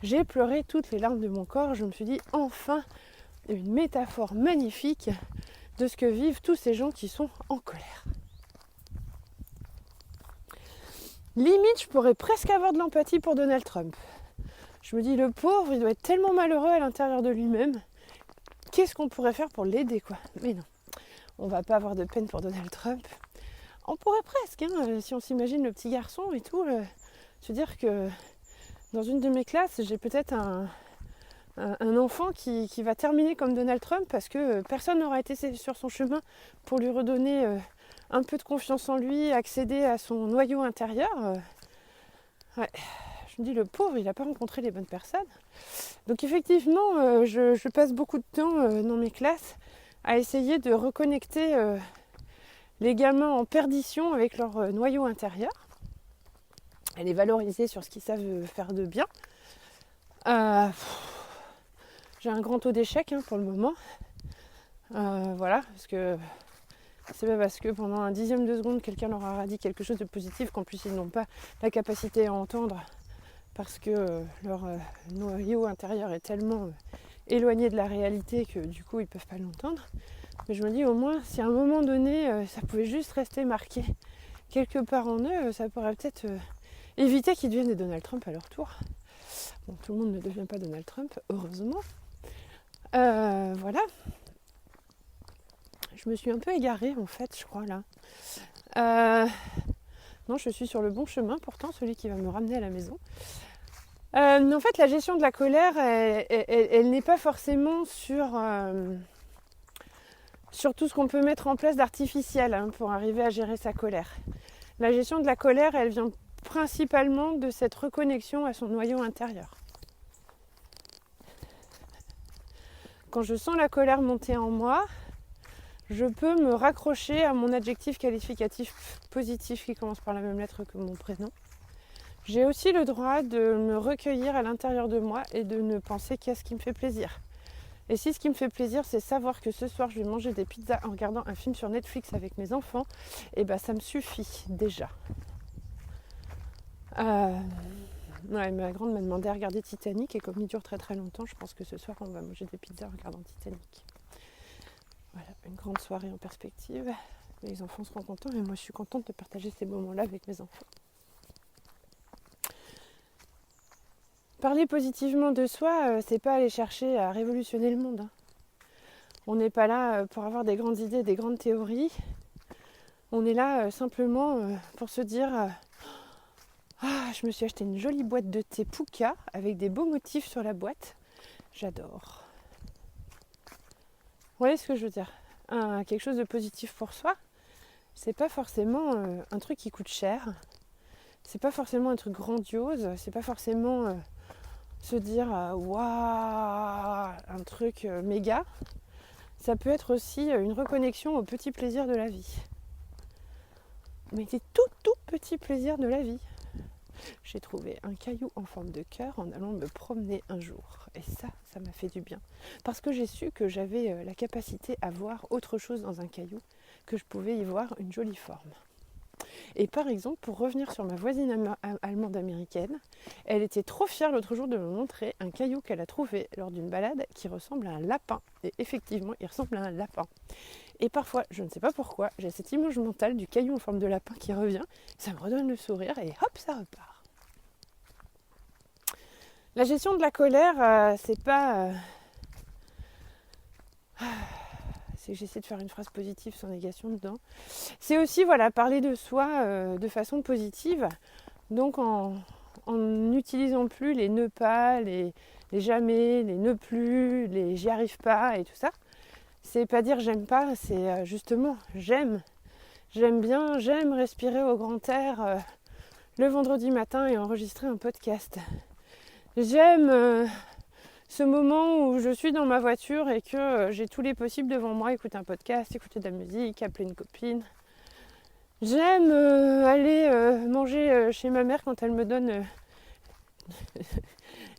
j'ai pleuré toutes les larmes de mon corps. Je me suis dit, enfin, une métaphore magnifique de ce que vivent tous ces gens qui sont en colère. Limite, je pourrais presque avoir de l'empathie pour Donald Trump. Je me dis, le pauvre, il doit être tellement malheureux à l'intérieur de lui-même. Qu'est-ce qu'on pourrait faire pour l'aider, quoi? Mais non, on va pas avoir de peine pour Donald Trump. On pourrait presque, hein, si on s'imagine le petit garçon et tout. Se dire que dans une de mes classes, j'ai peut-être un enfant qui va terminer comme Donald Trump parce que personne n'aura été sur son chemin pour lui redonner un peu de confiance en lui, accéder à son noyau intérieur. Ouais. Je me dis, le pauvre, il n'a pas rencontré les bonnes personnes. Donc effectivement, je passe beaucoup de temps dans mes classes à essayer de reconnecter les gamins en perdition avec leur noyau intérieur, à les valoriser sur ce qu'ils savent faire de bien. J'ai un grand taux d'échec pour le moment. Voilà, parce que c'est pas parce que pendant un dixième de seconde, quelqu'un leur aura dit quelque chose de positif qu'en plus ils n'ont pas la capacité à entendre parce que leur noyau intérieur est tellement éloigné de la réalité que du coup ils peuvent pas l'entendre. Mais je me dis au moins si à un moment donné ça pouvait juste rester marqué quelque part en eux, ça pourrait peut-être éviter qu'ils deviennent des Donald Trump à leur tour. Bon, tout le monde ne devient pas Donald Trump, heureusement. Voilà. Je me suis un peu égarée en fait, je crois là. Non, je suis sur le bon chemin pourtant, celui qui va me ramener à la maison. En fait, la gestion de la colère, elle n'est pas forcément sur tout ce qu'on peut mettre en place d'artificiel pour arriver à gérer sa colère. La gestion de la colère, elle vient principalement de cette reconnexion à son noyau intérieur. Quand je sens la colère monter en moi, je peux me raccrocher à mon adjectif qualificatif positif qui commence par la même lettre que mon prénom. J'ai aussi le droit de me recueillir à l'intérieur de moi et de ne penser qu'à ce qui me fait plaisir. Et si ce qui me fait plaisir, c'est savoir que ce soir, je vais manger des pizzas en regardant un film sur Netflix avec mes enfants, et ben ça me suffit déjà. Ma grande m'a demandé à regarder Titanic et comme il dure très très longtemps, je pense que ce soir, on va manger des pizzas en regardant Titanic. Voilà, une grande soirée en perspective. Les enfants seront contents et moi je suis contente de partager ces moments-là avec mes enfants. Parler positivement de soi, c'est pas aller chercher à révolutionner le monde. On n'est pas là pour avoir des grandes idées, des grandes théories. On est là simplement pour se dire je me suis acheté une jolie boîte de thé Pouka avec des beaux motifs sur la boîte. J'adore. Vous voyez ce que je veux dire? Quelque chose de positif pour soi, c'est pas forcément un truc qui coûte cher. C'est pas forcément un truc grandiose. C'est pas forcément se dire waouh, un truc méga. Ça peut être aussi une reconnexion aux petits plaisirs de la vie. Mais des tout petits plaisirs de la vie. J'ai trouvé un caillou en forme de cœur en allant me promener un jour. Et ça m'a fait du bien. Parce que j'ai su que j'avais la capacité à voir autre chose dans un caillou, que je pouvais y voir une jolie forme. Et par exemple, pour revenir sur ma voisine allemande américaine, elle était trop fière l'autre jour de me montrer un caillou qu'elle a trouvé lors d'une balade qui ressemble à un lapin. Et effectivement, il ressemble à un lapin. Et parfois, je ne sais pas pourquoi, j'ai cette image mentale du caillou en forme de lapin qui revient, ça me redonne le sourire et hop, ça repart. La gestion de la colère, c'est pas c'est que j'essaie de faire une phrase positive sans négation dedans. C'est aussi parler de soi de façon positive, donc en n'utilisant plus les ne pas, les jamais, les ne plus, les j'y arrive pas et tout ça. C'est pas dire j'aime pas, c'est justement j'aime. J'aime bien, j'aime respirer au grand air le vendredi matin et enregistrer un podcast. J'aime ce moment où je suis dans ma voiture et que j'ai tous les possibles devant moi, écouter un podcast, écouter de la musique, appeler une copine. J'aime aller manger chez ma mère quand elle me donne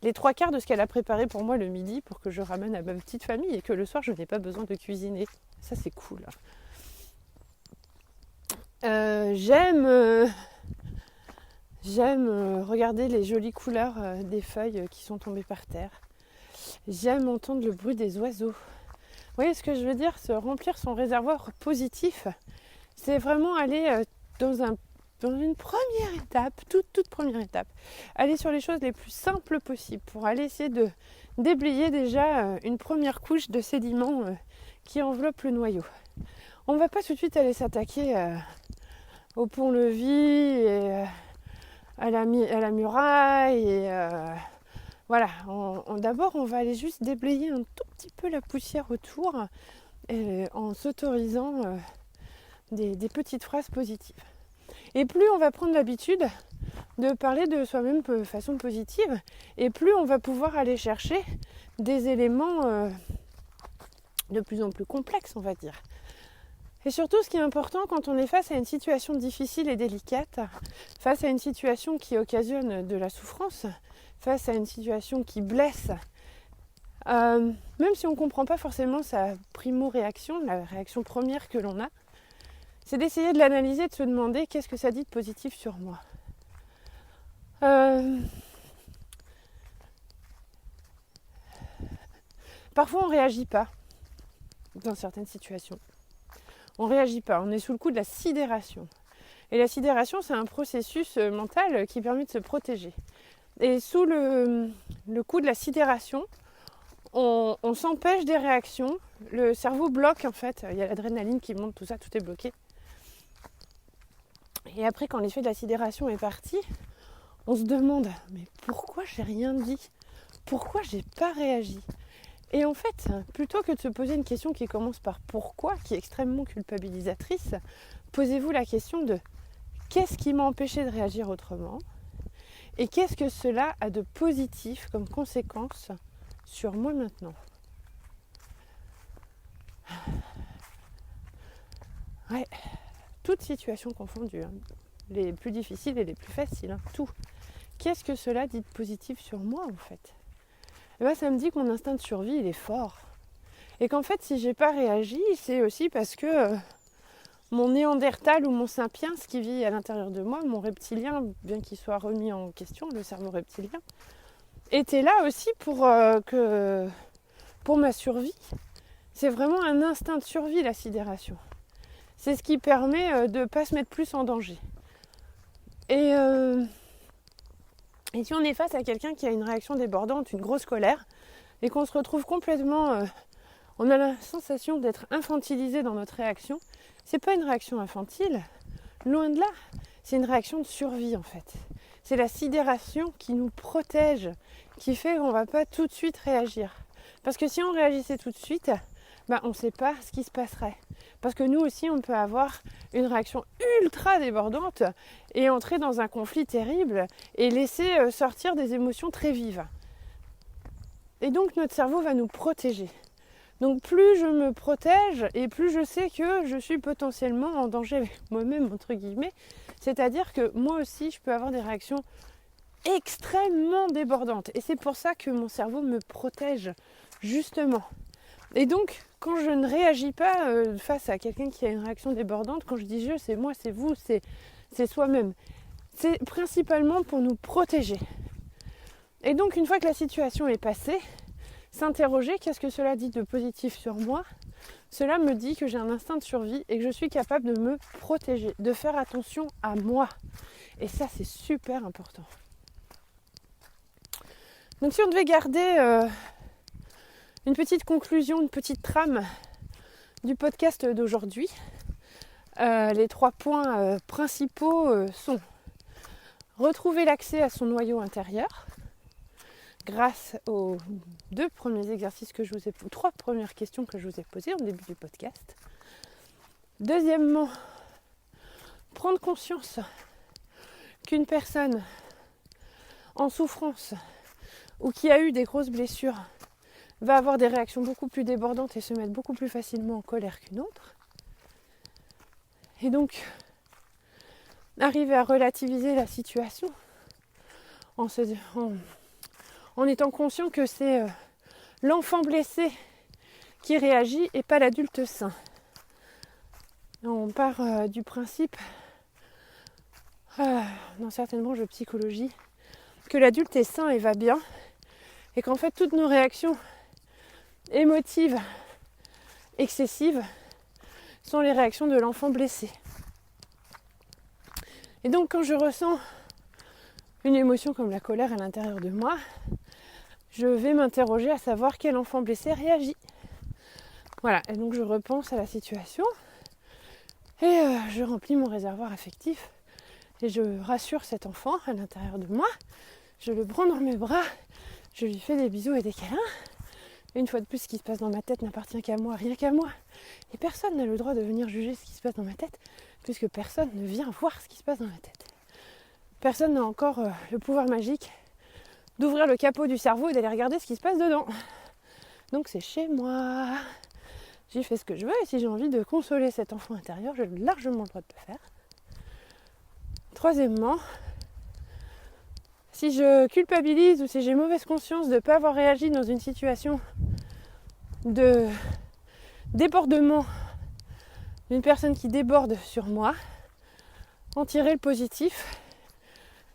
les 3/4 de ce qu'elle a préparé pour moi le midi pour que je ramène à ma petite famille et que le soir je n'ai pas besoin de cuisiner. Ça c'est cool. J'aime regarder les jolies couleurs des feuilles qui sont tombées par terre. J'aime entendre le bruit des oiseaux. Vous voyez ce que je veux dire ? Se remplir son réservoir positif, c'est vraiment aller dans une première étape, toute première étape. Aller sur les choses les plus simples possibles pour aller essayer de déblayer déjà une première couche de sédiments qui enveloppe le noyau. On ne va pas tout de suite aller s'attaquer au pont-levis et à la muraille et d'abord on va aller juste déblayer un tout petit peu la poussière autour en s'autorisant des petites phrases positives. Et plus on va prendre l'habitude de parler de soi-même de façon positive, et plus on va pouvoir aller chercher des éléments de plus en plus complexes, on va dire. Et surtout, ce qui est important quand on est face à une situation difficile et délicate, face à une situation qui occasionne de la souffrance, face à une situation qui blesse, même si on ne comprend pas forcément sa primo-réaction, la réaction première que l'on a, c'est d'essayer de l'analyser, de se demander qu'est-ce que ça dit de positif sur moi. Parfois, on ne réagit pas dans certaines situations. On ne réagit pas, on est sous le coup de la sidération. Et la sidération, c'est un processus mental qui permet de se protéger. Et sous le coup de la sidération, on s'empêche des réactions. Le cerveau bloque en fait. Il y a l'adrénaline qui monte, tout ça, tout est bloqué. Et après, quand l'effet de la sidération est parti, on se demande « mais pourquoi j'ai rien dit ? Pourquoi j'ai pas réagi ?» Et en fait, plutôt que de se poser une question qui commence par « pourquoi ?», qui est extrêmement culpabilisatrice, posez-vous la question de « qu'est-ce qui m'a empêché de réagir autrement ? Et qu'est-ce que cela a de positif comme conséquence sur moi maintenant ?» Ouais, toute situation confondue, les plus difficiles et les plus faciles, tout. Qu'est-ce que cela dit de positif sur moi en fait ? Et bien, ça me dit que mon instinct de survie, il est fort. Et qu'en fait, si j'ai pas réagi, c'est aussi parce que mon néandertal ou mon sapiens qui vit à l'intérieur de moi, mon reptilien, bien qu'il soit remis en question, le cerveau reptilien, était là aussi pour ma survie. C'est vraiment un instinct de survie, la sidération. C'est ce qui permet de ne pas se mettre plus en danger. Et si on est face à quelqu'un qui a une réaction débordante, une grosse colère, et qu'on se retrouve complètement... on a la sensation d'être infantilisé dans notre réaction, c'est pas une réaction infantile, loin de là, c'est une réaction de survie en fait. C'est la sidération qui nous protège, qui fait qu'on va pas tout de suite réagir. Parce que si on réagissait tout de suite, on ne sait pas ce qui se passerait. Parce que nous aussi, on peut avoir une réaction ultra débordante et entrer dans un conflit terrible et laisser sortir des émotions très vives. Et donc, notre cerveau va nous protéger. Donc, plus je me protège et plus je sais que je suis potentiellement en danger avec moi-même, entre guillemets. C'est-à-dire que moi aussi, je peux avoir des réactions extrêmement débordantes. Et c'est pour ça que mon cerveau me protège, justement. Et donc, quand je ne réagis pas face à quelqu'un qui a une réaction débordante, quand je dis je, c'est moi, c'est vous, c'est soi-même. C'est principalement pour nous protéger. Et donc, une fois que la situation est passée, s'interroger, qu'est-ce que cela dit de positif sur moi ? Cela me dit que j'ai un instinct de survie et que je suis capable de me protéger, de faire attention à moi. Et ça, c'est super important. Donc, si on devait garder... une petite conclusion, une petite trame du podcast d'aujourd'hui. Les 3 points principaux sont retrouver l'accès à son noyau intérieur grâce aux 2 premiers exercices que je vous ai, 3 premières questions que je vous ai posées au début du podcast. Deuxièmement, prendre conscience qu'une personne en souffrance ou qui a eu des grosses blessures va avoir des réactions beaucoup plus débordantes et se mettre beaucoup plus facilement en colère qu'une autre. Et donc, arriver à relativiser la situation en étant conscient que c'est l'enfant blessé qui réagit et pas l'adulte sain. On part du principe, dans certaines branches de psychologie, que l'adulte est sain et va bien, et qu'en fait toutes nos réactions émotives excessives sont les réactions de l'enfant blessé. Et donc quand je ressens une émotion comme la colère à l'intérieur de moi, je vais m'interroger à savoir quel enfant blessé réagit. Voilà, et donc je repense à la situation et je remplis mon réservoir affectif et je rassure cet enfant à l'intérieur de moi. Je le prends dans mes bras, je lui fais des bisous et des câlins. Une fois de plus, ce qui se passe dans ma tête n'appartient qu'à moi, rien qu'à moi. Et personne n'a le droit de venir juger ce qui se passe dans ma tête, puisque personne ne vient voir ce qui se passe dans ma tête. Personne n'a encore le pouvoir magique d'ouvrir le capot du cerveau et d'aller regarder ce qui se passe dedans. Donc c'est chez moi. J'y fais ce que je veux et si j'ai envie de consoler cet enfant intérieur, j'ai largement le droit de le faire. Troisièmement, si je culpabilise ou si j'ai mauvaise conscience de ne pas avoir réagi dans une situation de débordement d'une personne qui déborde sur moi, en tirer le positif,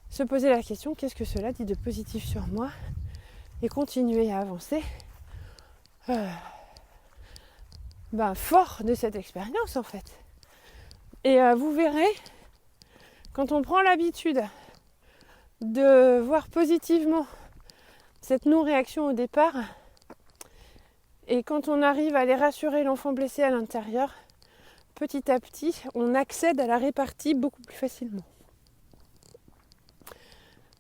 se poser la question qu'est-ce que cela dit de positif sur moi et continuer à avancer fort de cette expérience en fait. Et vous verrez, quand on prend l'habitude de voir positivement cette non-réaction au départ et quand on arrive à aller rassurer l'enfant blessé à l'intérieur, petit à petit, on accède à la répartie beaucoup plus facilement.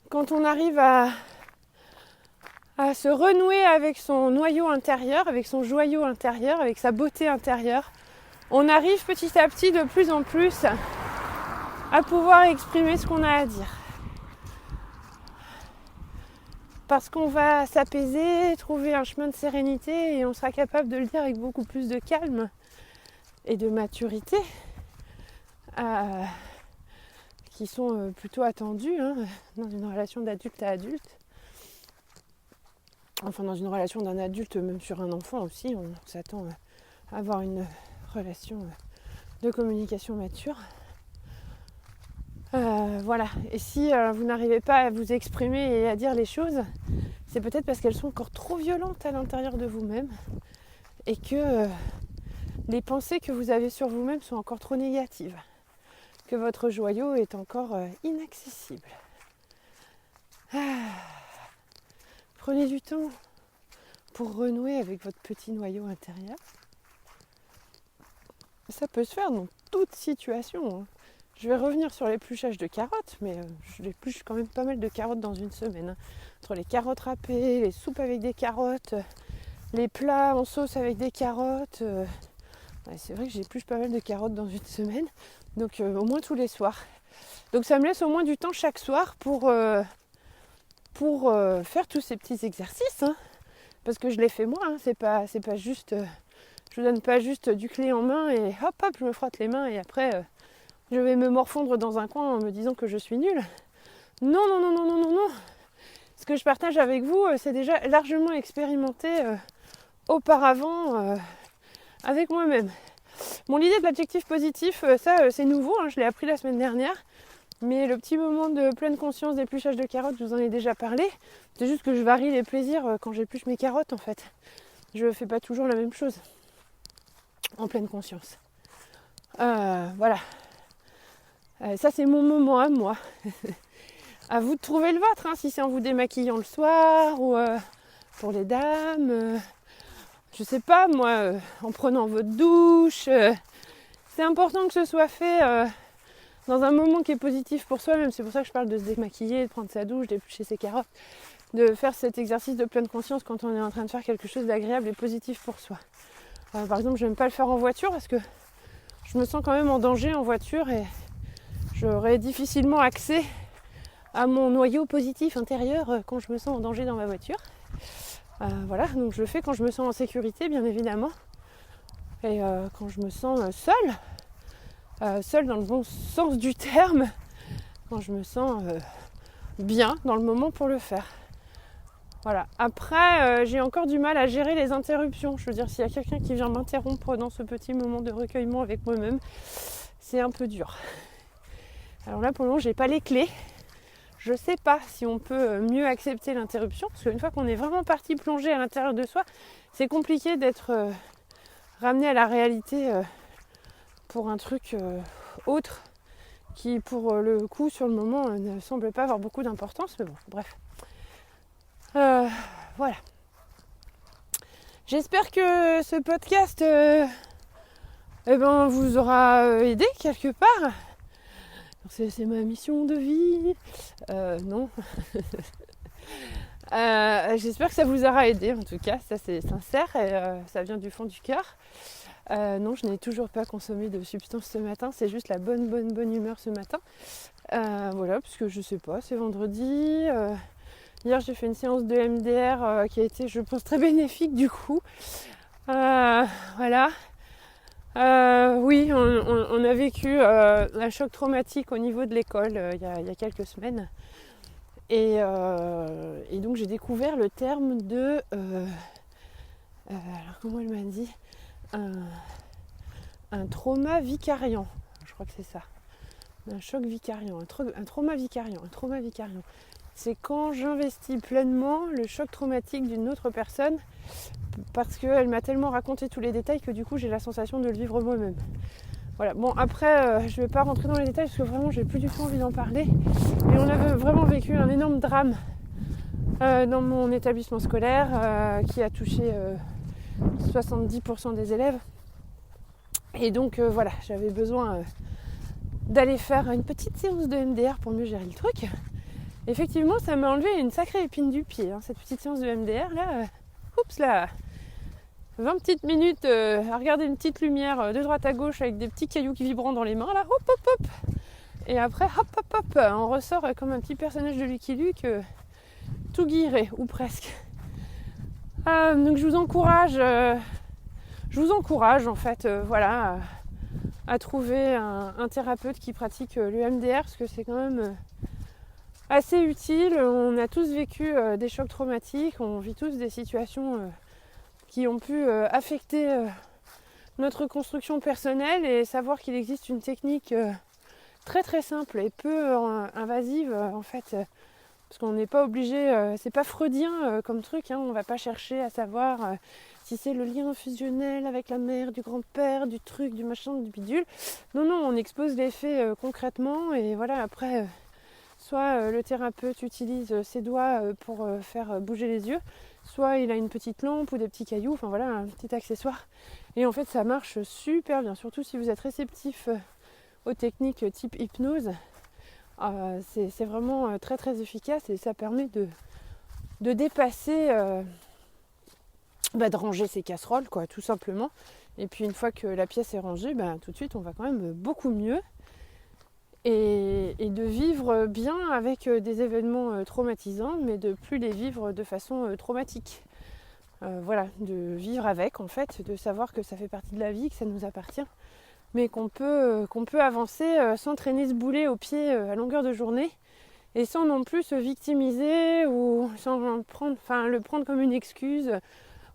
Quand on arrive à se renouer avec son noyau intérieur, avec son joyau intérieur, avec sa beauté intérieure, on arrive petit à petit de plus en plus à pouvoir exprimer ce qu'on a à dire. Parce qu'on va s'apaiser, trouver un chemin de sérénité et on sera capable de le dire avec beaucoup plus de calme et de maturité qui sont plutôt attendus dans une relation d'adulte à adulte. Enfin dans une relation d'un adulte, même sur un enfant aussi, on s'attend à avoir une relation de communication mature. Voilà, et si vous n'arrivez pas à vous exprimer et à dire les choses, c'est peut-être parce qu'elles sont encore trop violentes à l'intérieur de vous-même et que les pensées que vous avez sur vous-même sont encore trop négatives, que votre joyau est encore inaccessible. Prenez du temps pour renouer avec votre petit noyau intérieur. Ça peut se faire dans toute situation. Je vais revenir sur l'épluchage de carottes, mais je l'épluche quand même pas mal de carottes dans une semaine. Entre les carottes râpées, les soupes avec des carottes, les plats en sauce avec des carottes. C'est vrai que j'épluche pas mal de carottes dans une semaine, donc au moins tous les soirs. Donc ça me laisse au moins du temps chaque soir pour faire tous ces petits exercices. Parce que je les fais moi, c'est pas juste... je vous donne pas juste du clé en main et hop, je me frotte les mains et après... je vais me morfondre dans un coin en me disant que je suis nulle. Non. Ce que je partage avec vous, c'est déjà largement expérimenté auparavant avec moi-même. Bon, l'idée de l'adjectif positif, c'est nouveau, je l'ai appris la semaine dernière. Mais le petit moment de pleine conscience d'épluchage de carottes, je vous en ai déjà parlé. C'est juste que je varie les plaisirs quand j'épluche mes carottes en fait. Je fais pas toujours la même chose en pleine conscience. Voilà. Ça c'est mon moment à moi. À vous de trouver le vôtre, si c'est en vous démaquillant le soir ou pour les dames, je sais pas moi, en prenant votre douche. C'est important que ce soit fait dans un moment qui est positif pour soi, même c'est pour ça que je parle de se démaquiller, de prendre sa douche, d'éplucher ses carottes, de faire cet exercice de pleine conscience quand on est en train de faire quelque chose d'agréable et positif pour soi. Par exemple, je n'aime pas le faire en voiture parce que je me sens quand même en danger en voiture et j'aurai difficilement accès à mon noyau positif intérieur quand je me sens en danger dans ma voiture. Voilà, donc je le fais quand je me sens en sécurité, bien évidemment. Et quand je me sens seule dans le bon sens du terme, quand je me sens bien dans le moment pour le faire. Voilà. Après, j'ai encore du mal à gérer les interruptions. Je veux dire, s'il y a quelqu'un qui vient m'interrompre dans ce petit moment de recueillement avec moi-même, c'est un peu dur. Alors là, pour le moment, j'ai pas les clés. Je sais pas si on peut mieux accepter l'interruption, parce qu'une fois qu'on est vraiment parti plonger à l'intérieur de soi, c'est compliqué d'être ramené à la réalité pour un truc autre qui, pour le coup, sur le moment, ne semble pas avoir beaucoup d'importance. Mais bon, bref. Voilà. J'espère que ce podcast vous aura aidé quelque part. C'est ma mission de vie. Non. J'espère que ça vous aura aidé en tout cas. Ça c'est sincère et ça vient du fond du cœur. Non, je n'ai toujours pas consommé de substance ce matin. C'est juste la bonne humeur ce matin. Voilà, parce que je sais pas, c'est vendredi. Hier, j'ai fait une séance de MDR qui a été, je pense, très bénéfique du coup. Voilà. Oui, on a vécu un choc traumatique au niveau de l'école il y a quelques semaines. Et donc, j'ai découvert le terme de... alors, comment elle m'a dit un trauma vicariant. Je crois que c'est ça. Un choc vicariant, un trauma vicariant. C'est quand j'investis pleinement le choc traumatique d'une autre personne parce qu'elle m'a tellement raconté tous les détails que du coup j'ai la sensation de le vivre moi-même. Voilà, bon après je vais pas rentrer dans les détails parce que vraiment j'ai plus du tout envie d'en parler. Mais on avait vraiment vécu un énorme drame dans mon établissement scolaire qui a touché 70% des élèves. Et donc voilà, j'avais besoin d'aller faire une petite séance de MDR pour mieux gérer le truc. Effectivement, ça m'a enlevé une sacrée épine du pied, hein, cette petite séance de MDR là. Oups là, 20 petites minutes à regarder une petite lumière de droite à gauche avec des petits cailloux qui vibrant dans les mains là, hop hop hop. Et après hop, on ressort comme un petit personnage de Lucky Luke, tout guiré ou presque. Donc je vous encourage en fait, voilà, à trouver un thérapeute qui pratique le MDR parce que c'est quand même assez utile. On a tous vécu des chocs traumatiques, on vit tous des situations qui ont pu affecter notre construction personnelle et savoir qu'il existe une technique très très simple et peu invasive en fait, parce qu'on n'est pas obligé, c'est pas freudien comme truc, hein, on va pas chercher à savoir si c'est le lien fusionnel avec la mère, du grand-père, du truc, du machin, du bidule. Non, on expose les faits concrètement et voilà, après, soit le thérapeute utilise ses doigts pour faire bouger les yeux, soit il a une petite lampe ou des petits cailloux, enfin voilà, un petit accessoire. Et en fait, ça marche super bien, surtout si vous êtes réceptif aux techniques type hypnose. C'est vraiment très très efficace et ça permet de dépasser... de ranger ses casseroles, quoi, tout simplement. Et puis une fois que la pièce est rangée, tout de suite on va quand même beaucoup mieux. Et de vivre bien avec des événements traumatisants, mais de plus les vivre de façon traumatique. Voilà, de vivre avec en fait, de savoir que ça fait partie de la vie, que ça nous appartient, mais qu'on peut avancer sans traîner ce boulet au pied à longueur de journée, et sans non plus se victimiser ou sans le prendre comme une excuse.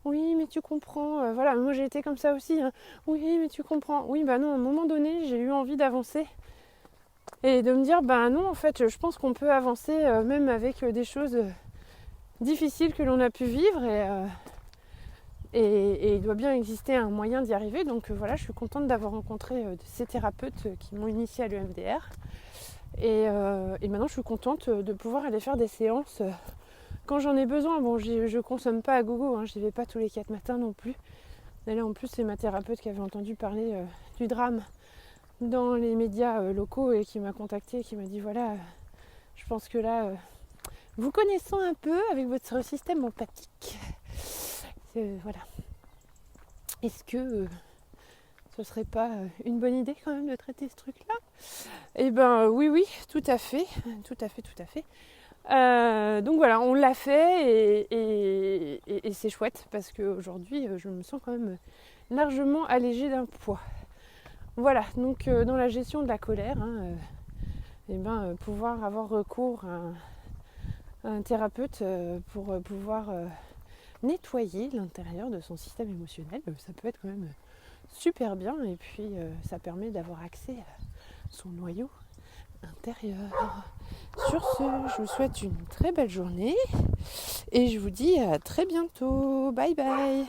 Oui, mais tu comprends. Voilà, moi j'ai été comme ça aussi. Hein. Oui, mais tu comprends. Oui, non, à un moment donné, j'ai eu envie d'avancer. Et de me dire, non, en fait, je pense qu'on peut avancer même avec des choses difficiles que l'on a pu vivre. Et il doit bien exister un moyen d'y arriver. Donc voilà, je suis contente d'avoir rencontré ces thérapeutes qui m'ont initiée à l'EMDR. Et maintenant, je suis contente de pouvoir aller faire des séances quand j'en ai besoin. Bon, je consomme pas à gogo, hein, je n'y vais pas tous les 4 matins non plus. Et là, en plus, c'est ma thérapeute qui avait entendu parler du drame dans les médias locaux et qui m'a contactée, qui m'a dit voilà, je pense que là, vous connaissant un peu avec votre système empathique, voilà. Est-ce que ce serait pas une bonne idée quand même de traiter ce truc-là ? Eh ben oui, tout à fait. Donc voilà, on l'a fait et c'est chouette parce qu'aujourd'hui, je me sens quand même largement allégée d'un poids. Voilà, donc dans la gestion de la colère, pouvoir avoir recours à un thérapeute pour pouvoir nettoyer l'intérieur de son système émotionnel, ça peut être quand même super bien et puis ça permet d'avoir accès à son noyau intérieur. Sur ce, je vous souhaite une très belle journée et je vous dis à très bientôt. Bye bye.